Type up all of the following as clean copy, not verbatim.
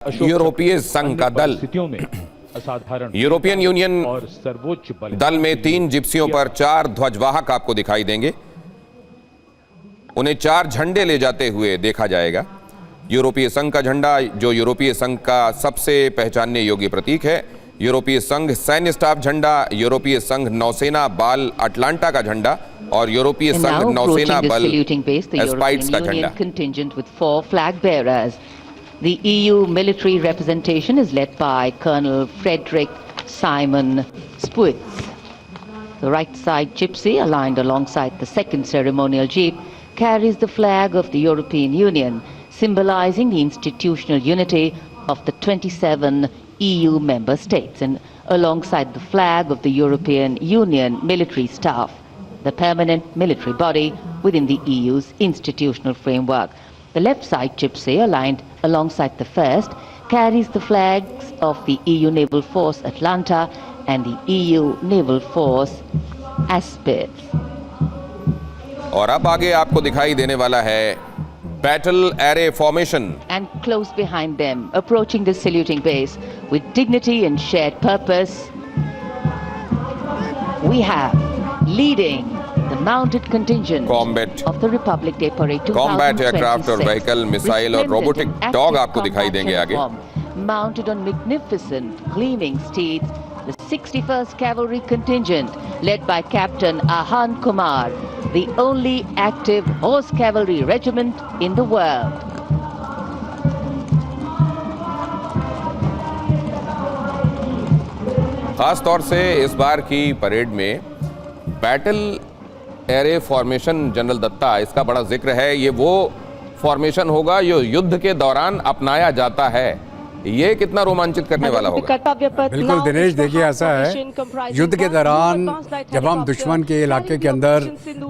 यूरोपीय संघ का दल यूरोपियन यूनियन और सर्वोच्च दल में 3 जिप्सियों पर 4 ध्वजवाहक आपको दिखाई देंगे। उन्हें 4 झंडे ले जाते हुए देखा जाएगा। यूरोपीय संघ का झंडा, जो यूरोपीय संघ का सबसे पहचानने योग्य प्रतीक है। यूरोपीय संघ सैन्य स्टाफ झंडा, यूरोपीय संघ नौसेना बाल अटलांटा का झंडा और यूरोपीय संघ नौसेना बल एस्पाइट्स का झंडा। The EU military representation is led by Colonel Frederick Simon Spitz. The right side gypsy, aligned alongside the second ceremonial jeep, carries the flag of the European Union, symbolizing the institutional unity of the 27 EU member states, and alongside the flag of the European Union military staff, the permanent military body within the EU's institutional framework. The left side gypsy, aligned alongside the first, carries the flags of the EU Naval Force Atlanta and the EU Naval Force Aspid. और अब आगे आपको दिखाई देने वाला है battle array formation. And close behind them, approaching the saluting base with dignity and shared purpose, we have leading the mounted contingent Combat of the Republic Day Parade 2026. Combat aircraft और vehicle, missile और robotic dog आपको दिखाई देंगे आगे. Mounted on magnificent gleaming steeds, the 61st Cavalry Contingent, led by Captain Ahan Kumar, the only active horse cavalry regiment in the world. खास तौर से इस बार की परेड में battle array formation general Datta, इसका बड़ा जिक्र है। ये वो फॉर्मेशन होगा जो युद्ध के दौरान अपनाया जाता है। ये कितना रोमांचित करने वाला होगा। बिल्कुल दिनेश, देखिए ऐसा है, युद्ध के दौरान जब हम दुश्मन के इलाके के अंदर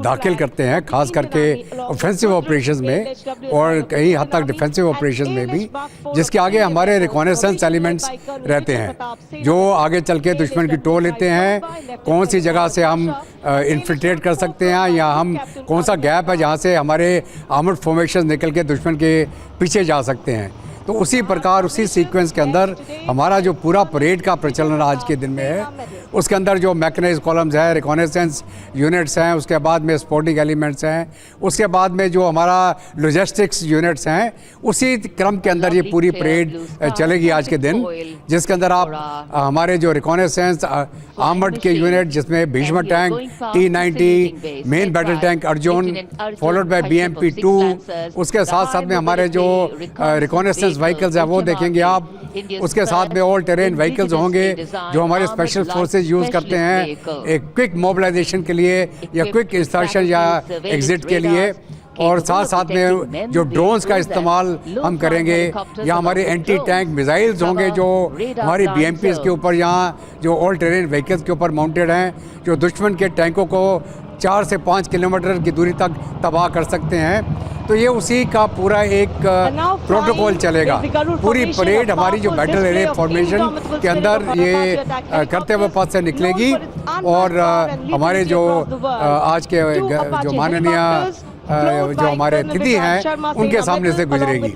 दाखिल करते हैं, खास करके ऑफेंसिव ऑपरेशंस में और कई हद तक डिफेंसिव ऑपरेशंस में भी, जिसके आगे हमारे रिकॉनेसेंस एलिमेंट्स रहते हैं जो आगे चल के दुश्मन की टो लेते हैं। कौन सी जगह से हम इन्फिल्ट्रेट कर सकते हैं या हम कौन सा गैप है जहाँ से हमारे आर्मर्ड फॉर्मेशन निकल के दुश्मन के पीछे जा सकते हैं। तो उसी प्रकार उसी सीक्वेंस के अंदर हमारा जो पूरा परेड का प्रचलन आज के दिन में है, उसके अंदर जो मैकेनाइज्ड कॉलम्स है, रिकॉनेसेंस यूनिट्स हैं, उसके बाद में स्पोर्टिंग एलिमेंट्स हैं, उसके बाद में जो हमारा लॉजिस्टिक्स यूनिट्स हैं, उसी क्रम के अंदर ये पूरी परेड चलेगी आज के दिन, जिसके अंदर आप हमारे जो रिकॉनेसेंस आर्मर्ड के यूनिट, जिसमें Bhishma tank, T-90, main battle tank Arjun, followed by BMP-2, उसके साथ साथ में हमारे जो रिकॉनेसेंस व्हीकल्स है वो देखेंगे आप। उसके साथ में ऑल टेरेन व्हीकल्स होंगे जो हमारे स्पेशल फोर्सेस यूज़ करते हैं एक क्विक मोबिलाइजेशन के लिए या क्विक इंसर्शन या एग्जिट के लिए। और साथ साथ में जो ड्रोन्स का इस्तेमाल हम करेंगे या हमारे एंटी टैंक मिसाइल्स होंगे जो हमारी BMPs के ऊपर, यहाँ जो ऑल टेरेन व्हीकल्स के ऊपर माउंटेड हैं, जो दुश्मन के टैंकों को 4 से 5 किलोमीटर की दूरी तक तबाह कर सकते हैं। तो ये उसी का पूरा एक प्रोटोकॉल चलेगा। पूरी परेड हमारी जो बैटल एरे फॉर्मेशन के अंदर ये करते हुए पथ से निकलेगी और हमारे जो आज के जो माननीय जो हमारे अतिथि हैं उनके सामने से गुजरेगी।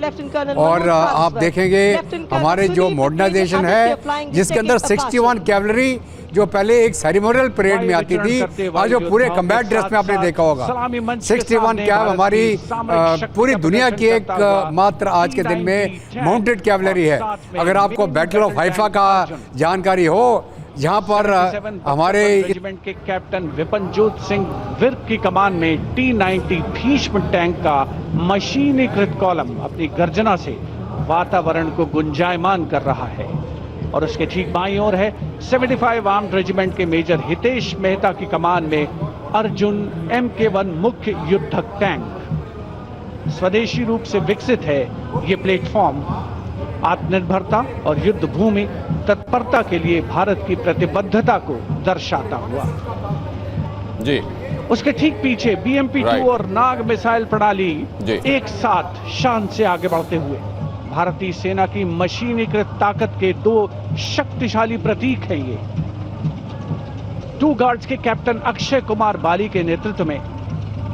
और आप देखेंगे हमारे जो मॉडर्नाइजेशन है, जिसके अंदर 61 कैवलरी जो पहले एक सेरेमोनियल परेड में आती थी, आज जो पूरे कम्बैट ड्रेस में आपने देखा होगा। 61 कैव हमारी पूरी दुनिया की एक मात्र आज के दिन में माउंटेड कैवलरी है। अगर आपको बैटल ऑफ हाइफा का जानकारी हो, यहाँ पर हमारे रेजिमेंट के कैप्टन विपनजोत सिंह विर्क की कमान में T-90 भीष्म टैंक का मशीनीकृत कॉलम अपनी गर्जना से वातावरण को गुंजायमान कर रहा है। और उसके ठीक बाईं ओर है 75 आर्म्ड रेजिमेंट के मेजर हितेश मेहता की कमान में अर्जुन MK-1 मुख्य युद्धक टैंक। स्वदेशी रूप से विकसित है ये प्लेटफॉर्म। आत्मनिर्भरता और युद्ध भूमि तत्परता के लिए भारत की प्रतिबद्धता को दर्शाता हुआ जी। उसके ठीक पीछे BMP-2 और नाग मिसाइल प्रणाली एक साथ शान से आगे बढ़ते हुए भारतीय सेना की मशीनीकृत ताकत के 2 शक्तिशाली प्रतीक हैं। ये 2 गार्ड्स के कैप्टन अक्षय कुमार बाली के नेतृत्व में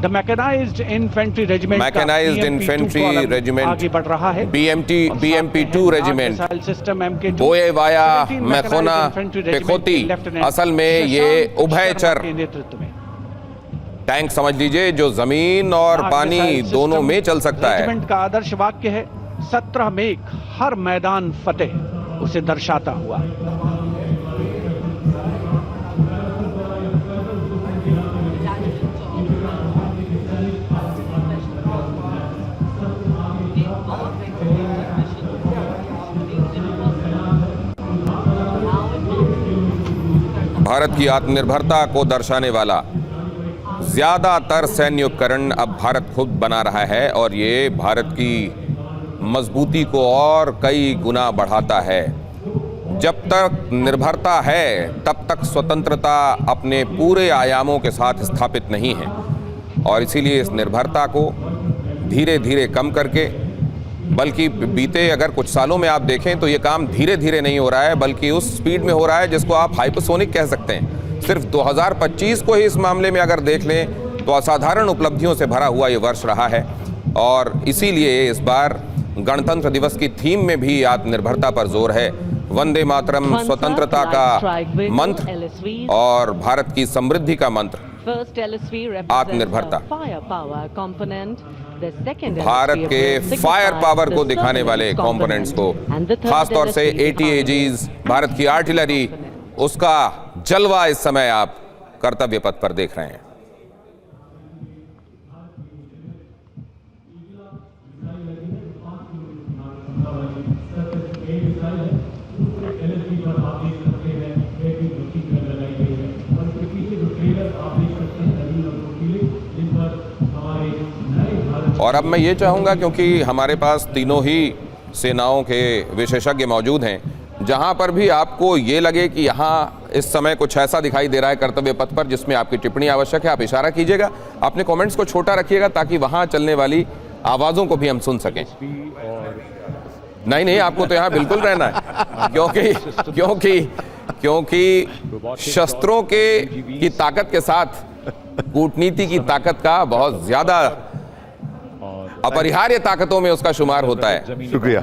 the mechanised infantry regiment mechanised infantry regiment आगे बढ़ रहा है। BMP-2 रेजिमेंट सिस्टम MK2 बोए वाया मैखोना पेखोती, असल में ये उभयचर नेतृत्व में टैंक समझ लीजिए जो जमीन और पानी दोनों में चल सकता है। रेजिमेंट का आदर्श वाक्य है 17 मेघ हर मैदान फतेह, उसे दर्शाता हुआ। भारत की आत्मनिर्भरता को दर्शाने वाला ज्यादातर सैन्य उपकरण अब भारत खुद बना रहा है और ये भारत की मजबूती को और कई गुना बढ़ाता है। जब तक निर्भरता है तब तक स्वतंत्रता अपने पूरे आयामों के साथ स्थापित नहीं है और इसीलिए इस निर्भरता को धीरे धीरे कम करके, बल्कि बीते अगर कुछ सालों में आप देखें तो ये काम धीरे धीरे नहीं हो रहा है बल्कि उस स्पीड में हो रहा है जिसको आप हाइपरसोनिक कह सकते हैं। सिर्फ 2025 को ही इस मामले में अगर देख लें तो असाधारण उपलब्धियों से भरा हुआ ये वर्ष रहा है और इसीलिए इस बार गणतंत्र दिवस की थीम में भी आत्मनिर्भरता पर जोर है। वंदे मातरम स्वतंत्रता का मंत्र और भारत की समृद्धि का मंत्र आत्मनिर्भरता। भारत के फायर पावर को दिखाने वाले कंपोनेंट्स को, खासतौर से ATAGs, भारत की आर्टिलरी, उसका जलवा इस समय आप कर्तव्य पथ पर देख रहे हैं। और अब मैं ये चाहूंगा, क्योंकि हमारे पास तीनों ही सेनाओं के विशेषज्ञ मौजूद हैं, जहां पर भी आपको ये लगे कि यहाँ इस समय कुछ ऐसा दिखाई दे रहा है कर्तव्य पथ पर जिसमें आपकी टिप्पणी आवश्यक है, आप इशारा कीजिएगा। अपने कमेंट्स को छोटा रखिएगा ताकि वहां चलने वाली आवाज़ों को भी हम सुन सकें। नहीं, आपको तो यहाँ बिल्कुल रहना है क्योंकि शस्त्रों की ताकत के साथ कूटनीति की ताकत का बहुत ज्यादा अपरिहार्य ताकतों में उसका शुमार होता है। शुक्रिया।